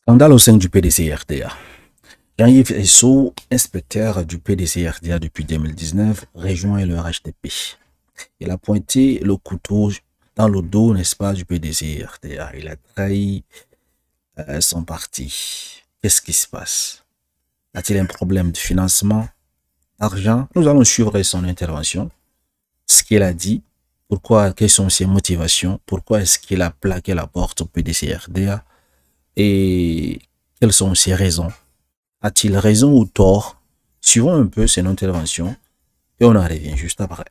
Scandale au sein du PDC-RDA. Jean-Yves Esso, inspecteur du PDC-RDA depuis 2019, rejoint le RHDP. Il a pointé le couteau dans le dos, n'est-ce pas, du PDC-RDA. Il a trahi son parti. Qu'est-ce qui se passe? A-t-il un problème de financement, d'argent? Nous allons suivre son intervention. Ce qu'il a dit, pourquoi, quelles sont ses motivations, pourquoi est-ce qu'il a plaqué la porte au PDC-RDA et quelles sont ses raisons. A-t-il raison ou tort? Suivons un peu son intervention et on en revient juste après.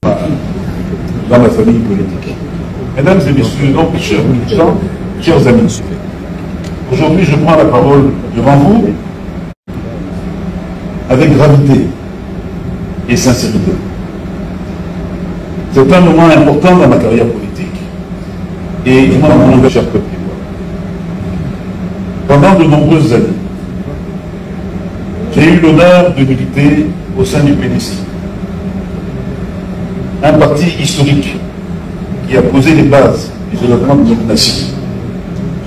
Dans la famille politique. Mesdames et messieurs, donc, chers militants, chers amis, aujourd'hui je prends la parole devant vous avec gravité et sincérité. C'est un moment important dans ma carrière politique et dans mon cher Côte d'Ivoire. Pendant de nombreuses années, j'ai eu l'honneur de militer au sein du PDC, un parti historique qui a posé les bases du développement de notre nation.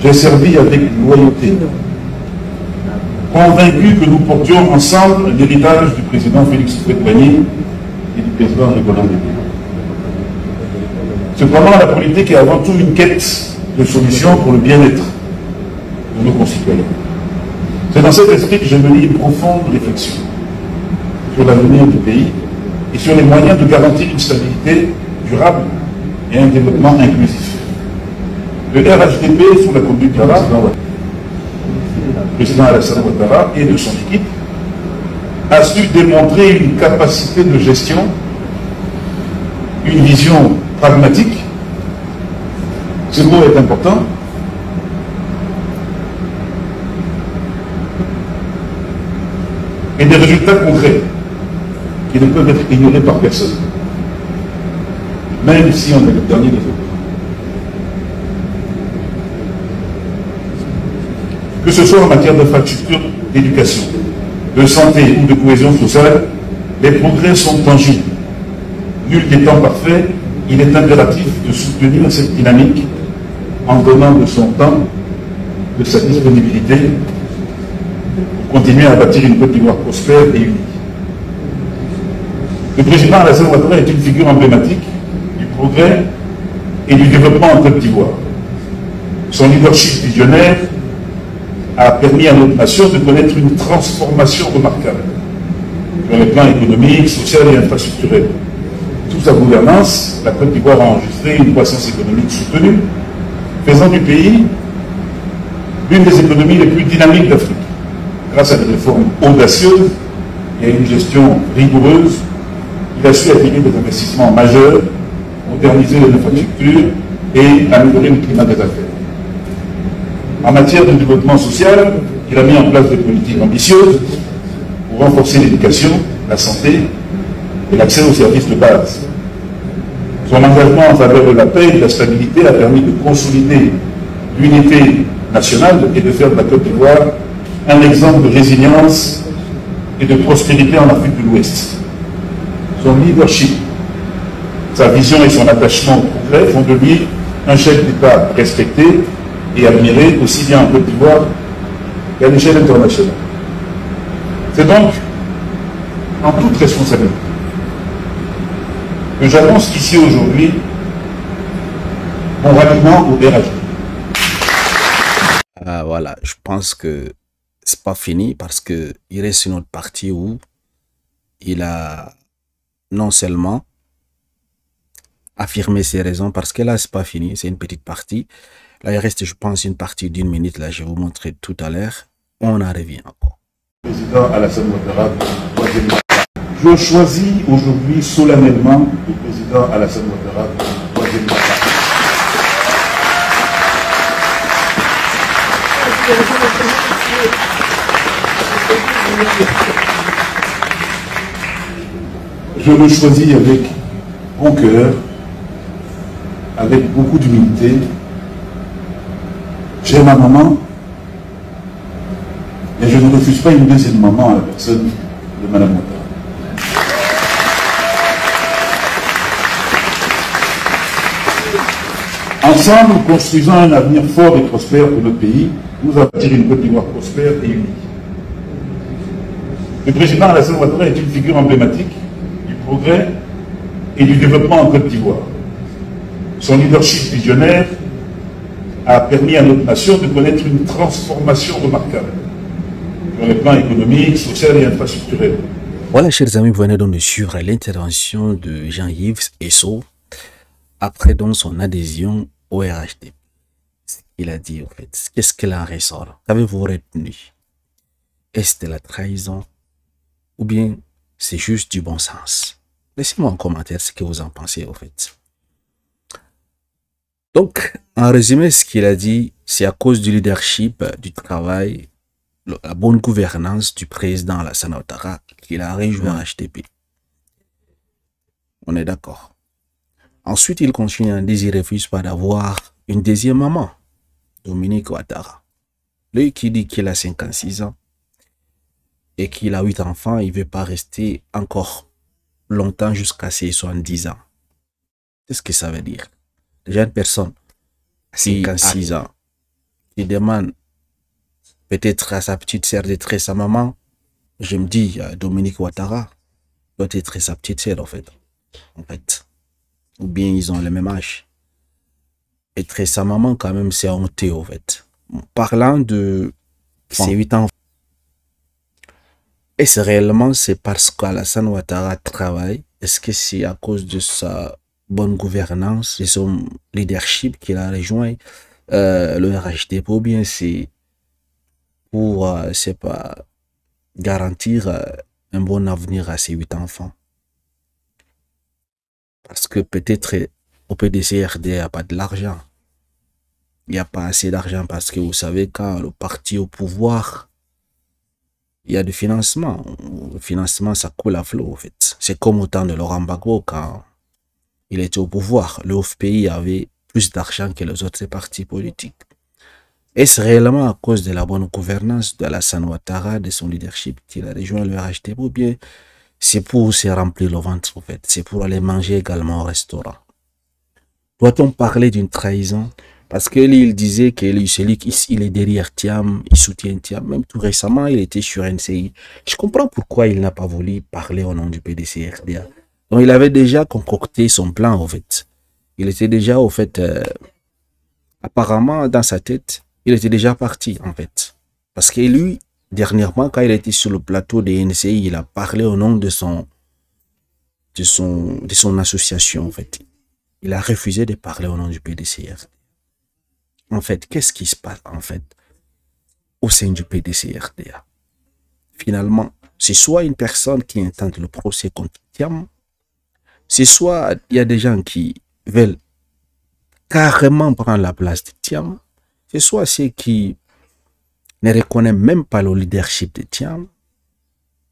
J'ai servi avec loyauté, convaincu que nous portions ensemble l'héritage du président Félix Houphouët-Boigny et du président Nicolas Déby. Cependant, la politique est avant tout une quête de solutions pour le bien-être de nos concitoyens. C'est dans cet esprit que j'ai mené une profonde réflexion sur l'avenir du pays et sur les moyens de garantir une stabilité durable et un développement inclusif. Le RHDP, sous la conduite du président Alassane Ouattara et de son équipe, a su démontrer une capacité de gestion, une vision pragmatique, ce mot est important, et des résultats concrets qui ne peuvent être ignorés par personne, même si on est le dernier des autres. Que ce soit en matière d'infrastructure, d'éducation, de santé ou de cohésion sociale, les progrès sont tangibles. Nul n'étant parfait, il est impératif de soutenir cette dynamique en donnant de son temps, de sa disponibilité, pour continuer à bâtir une Côte d'Ivoire prospère et unie. Le président Alassane Ouattara est une figure emblématique du progrès et du développement en Côte d'Ivoire. Son leadership visionnaire a permis à notre nation de connaître une transformation remarquable sur les plans économiques, social et infrastructurel. Sous sa gouvernance, la Côte d'Ivoire a enregistré une croissance économique soutenue, faisant du pays l'une des économies les plus dynamiques d'Afrique. Grâce à des réformes audacieuses et à une gestion rigoureuse, il a su attirer des investissements majeurs, moderniser les infrastructures et améliorer le climat des affaires. En matière de développement social, il a mis en place des politiques ambitieuses pour renforcer l'éducation, la santé et l'accès aux services de base. Son engagement en faveur de la paix et de la stabilité a permis de consolider l'unité nationale et de faire de la Côte d'Ivoire un exemple de résilience et de prospérité en Afrique de l'Ouest. Son leadership, sa vision et son attachement au progrès font de lui un chef d'État respecté et admiré aussi bien en Côte d'Ivoire qu'à l'échelle internationale. C'est donc en toute responsabilité que j'annonce ici aujourd'hui mon ralliement au RHDP. Voilà, je pense que c'est pas fini parce que il reste une autre partie où il a non seulement affirmé ses raisons, parce que là c'est pas fini, c'est une petite partie. Là il reste, je pense, une partie d'une minute, là je vais vous montrer tout à l'heure. On en revient encore. Président Alassane Ouattara, je choisis aujourd'hui solennellement le président Alassane Ouattara, troisième mandat. Je le choisis avec bon cœur, avec beaucoup d'humilité. J'ai ma maman, mais je ne refuse pas une deuxième maman à la personne de Mme Ouattara. Ensemble, construisons un avenir fort et prospère pour notre pays, nous allons bâtir une Côte d'Ivoire prospère et unie. Le président Alassane Ouattara est une figure emblématique du progrès et du développement en Côte d'Ivoire. Son leadership visionnaire a permis à notre nation de connaître une transformation remarquable sur les plans économiques, social et infrastructurel. Voilà, chers amis, vous venez donc de suivre l'intervention de Jean-Yves Esso après donc son adhésion au RHD. Ce qu'il a dit, en fait, qu'est-ce qu'il en ressort? Qu'avez-vous retenu? Est-ce de la trahison ou bien c'est juste du bon sens? Laissez-moi en commentaire ce que vous en pensez, en fait. Donc, en résumé, ce qu'il a dit, c'est à cause du leadership, du travail, la bonne gouvernance du président Alassane Ouattara qu'il a rejoint HTP. On est d'accord. Ensuite, il continue à dire qu'il refuse pas d'avoir une deuxième maman, Dominique Ouattara. Lui qui dit qu'il a 56 ans et qu'il a 8 enfants, il ne veut pas rester encore longtemps jusqu'à ses 70 ans. Qu'est-ce que ça veut dire? Déjà une personne à 56 ans qui demande peut-être à sa petite sœur d'être sa maman. Je me dis, Dominique Ouattara doit être sa petite sœur en fait. Ou bien ils ont le même âge. Être sa maman quand même c'est honteux en fait. Parlant de ces 8 ans, est-ce réellement c'est parce qu'Alassane Ouattara travaille? Est-ce que c'est à cause de sa bonne gouvernance et son leadership qu'il a rejoint le RHDP, ou bien c'est pour c'est pas garantir un bon avenir à ses 8 enfants? Parce que peut-être au PDCRD il n'y a pas de l'argent, il n'y a pas assez d'argent, parce que vous savez, quand le parti au pouvoir, il y a du financement. Le financement ça coule à flot en fait. C'est comme au temps de Laurent Gbagbo quand il était au pouvoir, le FPI avait plus d'argent que les autres partis politiques. Est-ce réellement à cause de la bonne gouvernance de Alassane Ouattara, de son leadership qu'il a rejoint le RHDP, ou bien c'est pour se remplir le ventre en fait, c'est pour aller manger également au restaurant? Doit-on parler d'une trahison? Parce que lui, il disait que lui, celui qui il est derrière Thiam, il soutient Thiam. Même tout récemment, il était sur NCI. Je comprends pourquoi il n'a pas voulu parler au nom du PDCRDA. Donc, il avait déjà concocté son plan, en fait. Il était déjà, au fait, apparemment, dans sa tête, il était déjà parti, en fait. Parce que lui, dernièrement, quand il était sur le plateau de NCI, il a parlé au nom de son association, en fait. Il a refusé de parler au nom du PDCRDA. En fait, qu'est-ce qui se passe, en fait, au sein du PDCRDA? Finalement, c'est soit une personne qui intente le procès contre Thiam, c'est soit il y a des gens qui veulent carrément prendre la place de Thiam, c'est soit ceux qui ne reconnaissent même pas le leadership de Thiam,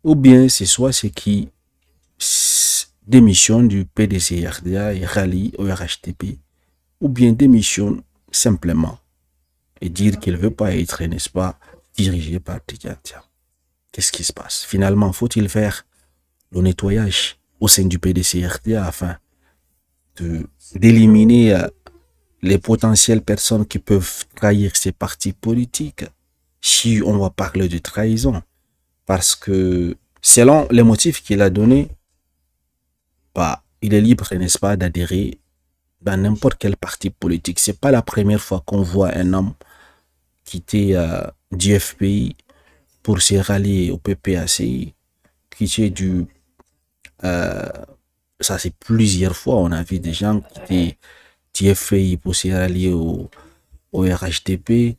ou bien c'est soit ceux qui démissionnent du PDCRDA et rallient au RHDP, ou bien démissionnent simplement et dire qu'il ne veut pas être, n'est-ce pas, dirigé par Tidjane Thiam. Qu'est-ce qui se passe? Finalement, faut-il faire le nettoyage au sein du PDCRDA afin d'éliminer les potentielles personnes qui peuvent trahir ces partis politiques, si on va parler de trahison? Parce que selon les motifs qu'il a donnés, bah, il est libre, n'est-ce pas, d'adhérer dans n'importe quel parti politique. C'est pas la première fois qu'on voit un homme quitter du FPI pour se rallier au PPACI, quitter du... ça c'est plusieurs fois, on a vu des gens quitter du FPI pour se rallier au RHDP,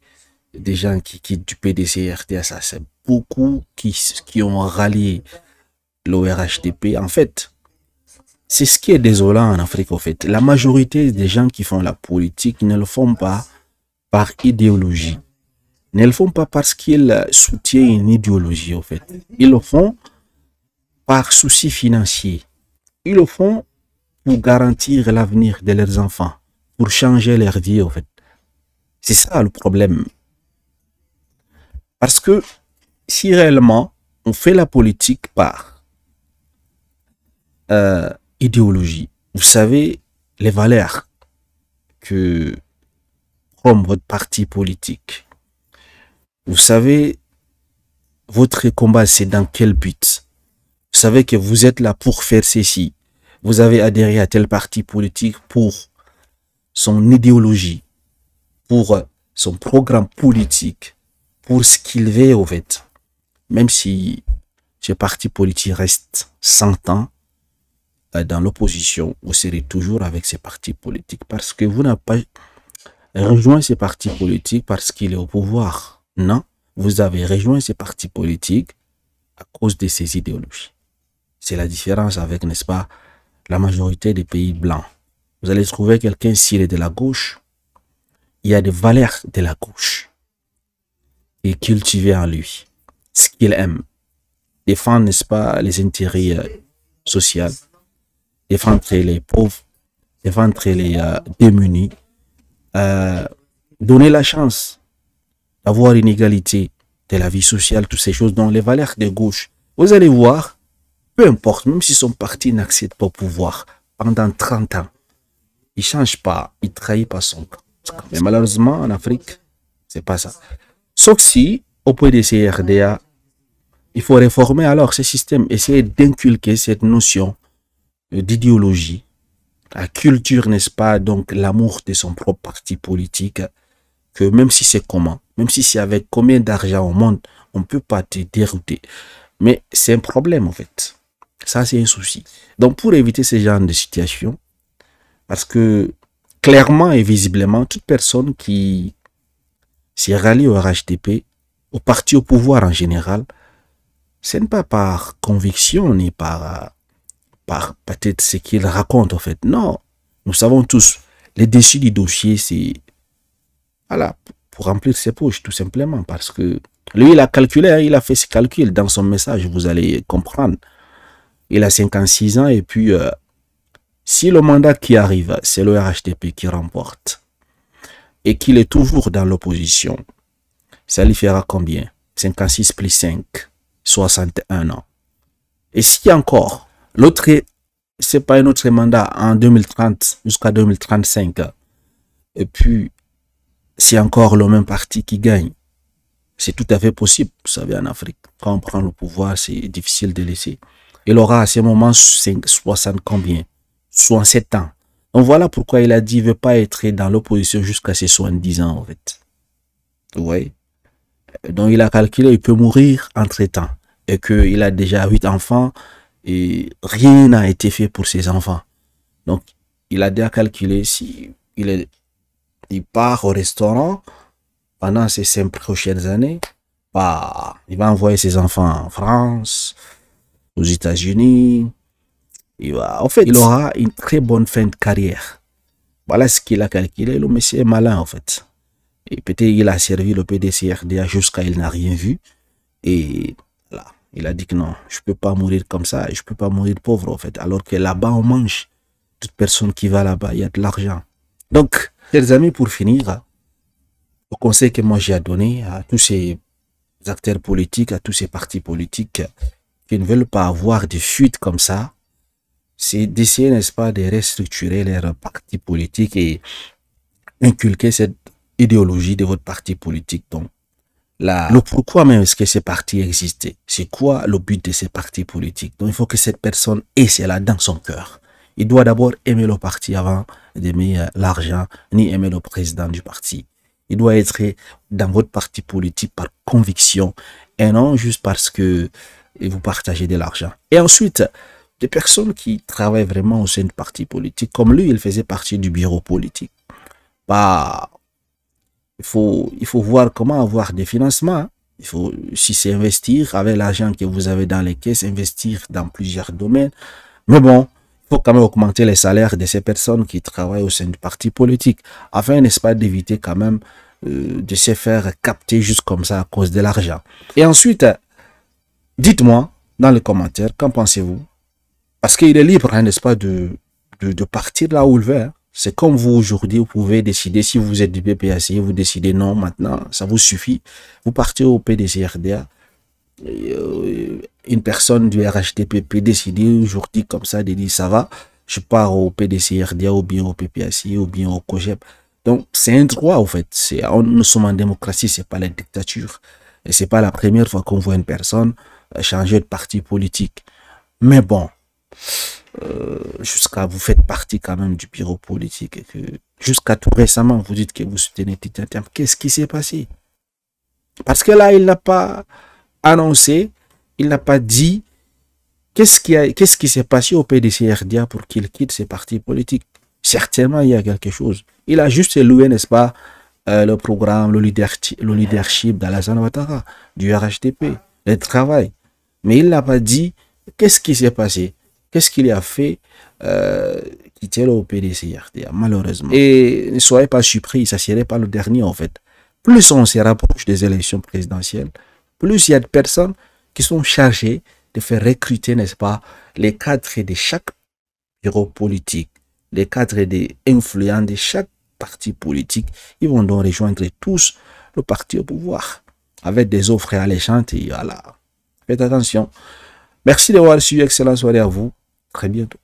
des gens qui quittent du PDCRDA, ça c'est beaucoup qui ont rallié le RHDP. En fait, c'est ce qui est désolant en Afrique, en fait. La majorité des gens qui font la politique ne le font pas par idéologie. Ne le font pas parce qu'ils soutiennent une idéologie, en fait. Ils le font par souci financier. Ils le font pour garantir l'avenir de leurs enfants, pour changer leur vie, en fait. C'est ça le problème. Parce que si réellement on fait la politique par idéologie, vous savez, les valeurs que comme votre parti politique, vous savez, votre combat, c'est dans quel but? Vous savez que vous êtes là pour faire ceci. Vous avez adhéré à tel parti politique pour son idéologie, pour son programme politique, pour ce qu'il veut au fait. Même si ce parti politique reste 100 ans dans l'opposition, vous serez toujours avec ces partis politiques parce que vous n'avez pas rejoint ces partis politiques parce qu'il est au pouvoir. Non, vous avez rejoint ces partis politiques à cause de ces idéologies. C'est la différence avec, n'est-ce pas, la majorité des pays blancs. Vous allez trouver quelqu'un, s'il est de la gauche, il y a des valeurs de la gauche qui est cultivé en lui. Ce qu'il aime. Défendre, n'est-ce pas, les intérêts sociaux, défendre les pauvres, défendre les démunis, donner la chance d'avoir une égalité de la vie sociale, toutes ces choses dans les valeurs de gauche. Vous allez voir, peu importe, même si son parti n'accède pas au pouvoir pendant 30 ans, il ne change pas, il ne trahit pas son camp. Mais malheureusement, en Afrique, c'est pas ça. Sauf si, au PDC RDA, il faut réformer alors ce système, essayer d'inculquer cette notion d'idéologie, la culture, n'est-ce pas, donc l'amour de son propre parti politique, que même si c'est comment, même si c'est avec combien d'argent au monde, on ne peut pas te dérouter. Mais c'est un problème en fait. Ça, c'est un souci. Donc, pour éviter ce genre de situation, parce que clairement et visiblement, toute personne qui s'est ralliée au RHDP, au parti au pouvoir en général, ce n'est pas par conviction ni par peut-être ce qu'il raconte en fait. Non, nous savons tous, les déçus du dossier, c'est voilà, pour remplir ses poches tout simplement. Parce que lui, il a calculé, il a fait ses calculs dans son message, vous allez comprendre. Il a 56 ans et puis si le mandat qui arrive, c'est le RHDP qui remporte et qu'il est toujours dans l'opposition, ça lui fera combien? 56 plus 5, 61 ans. Et si encore, l'autre, c'est pas un autre mandat en 2030 jusqu'à 2035, et puis c'est encore le même parti qui gagne, c'est tout à fait possible. Vous savez, en Afrique, quand on prend le pouvoir, c'est difficile de laisser. Il aura à ce moment 60 combien? 67 ans. Donc voilà pourquoi il a dit qu'il ne veut pas être dans l'opposition jusqu'à ses 70 ans en fait. Vous voyez? Donc il a calculé, il peut mourir entre-temps. Et qu'il a déjà 8 enfants et rien n'a été fait pour ses enfants. Donc il a déjà calculé si il part au restaurant pendant ces 5 prochaines années, bah, il va envoyer ses enfants en France, aux États-Unis. En fait, il aura une très bonne fin de carrière. Voilà ce qu'il a calculé. Le monsieur est malin, en fait. Et peut-être il a servi le PDC-RDA jusqu'à il n'a rien vu. Et là, il a dit que non, je ne peux pas mourir comme ça. Je ne peux pas mourir pauvre, en fait. Alors que là-bas, on mange. Toute personne qui va là-bas, il y a de l'argent. Donc, chers amis, pour finir, le conseil que moi j'ai à donner à tous ces acteurs politiques, à tous ces partis politiques qui ne veulent pas avoir de fuites comme ça, c'est d'essayer, n'est-ce pas, de restructurer leur parti politique et inculquer cette idéologie de votre parti politique. Donc, le pourquoi même est-ce que ces partis existaient? C'est quoi le but de ces partis politiques? Donc, il faut que cette personne ait cela dans son cœur. Il doit d'abord aimer le parti avant d'aimer l'argent, ni aimer le président du parti. Il doit être dans votre parti politique par conviction et non juste parce que vous partagez de l'argent. Et ensuite, des personnes qui travaillent vraiment au sein du parti politique, comme lui, il faisait partie du bureau politique. Bah, il faut voir comment avoir des financements. Il faut, si c'est investir avec l'argent que vous avez dans les caisses, investir dans plusieurs domaines. Mais bon, il faut quand même augmenter les salaires de ces personnes qui travaillent au sein du parti politique, afin, n'est-ce pas, d'éviter quand même de se faire capter juste comme ça à cause de l'argent. Et ensuite, dites-moi dans les commentaires, qu'en pensez-vous? Parce qu'il est libre, hein, n'est-ce pas, de partir là où il veut. Hein. C'est comme vous aujourd'hui, vous pouvez décider, si vous êtes du BPAC, vous décidez non, maintenant, ça vous suffit. Vous partez au PDC-RDA. Une personne du RHDP peut décider aujourd'hui comme ça, de dire ça va, je pars au PDCRDA ou bien au PPAC ou bien au COGEP. Donc, c'est un droit, en fait. Nous sommes en démocratie, c'est pas la dictature. Et c'est pas la première fois qu'on voit une personne changer de parti politique. Mais bon, jusqu'à vous faites partie quand même du bureau politique et que jusqu'à tout récemment, vous dites que vous soutenez Tita Tembe. Qu'est-ce qui s'est passé? Parce que là, il n'a pas annoncé, il n'a pas dit qu'est-ce qui s'est passé au PDCRDA pour qu'il quitte ses partis politiques. Certainement, il y a quelque chose. Il a juste loué, n'est-ce pas, le programme, le leadership d'Alassane Ouattara, du RHDP, le travail. Mais il n'a pas dit qu'est-ce qui s'est passé, qu'est-ce qu'il a fait quitter le PDCRDA, malheureusement. Et ne soyez pas surpris, ça ne serait pas le dernier en fait. Plus on se rapproche des élections présidentielles, plus il y a de personnes qui sont chargées de faire recruter, n'est-ce pas, les cadres de chaque bureau politique, les cadres des influents de chaque parti politique. Ils vont donc rejoindre tous le parti au pouvoir avec des offres alléchantes et voilà. Faites attention. Merci d'avoir suivi. Excellente soirée à vous. Très bientôt.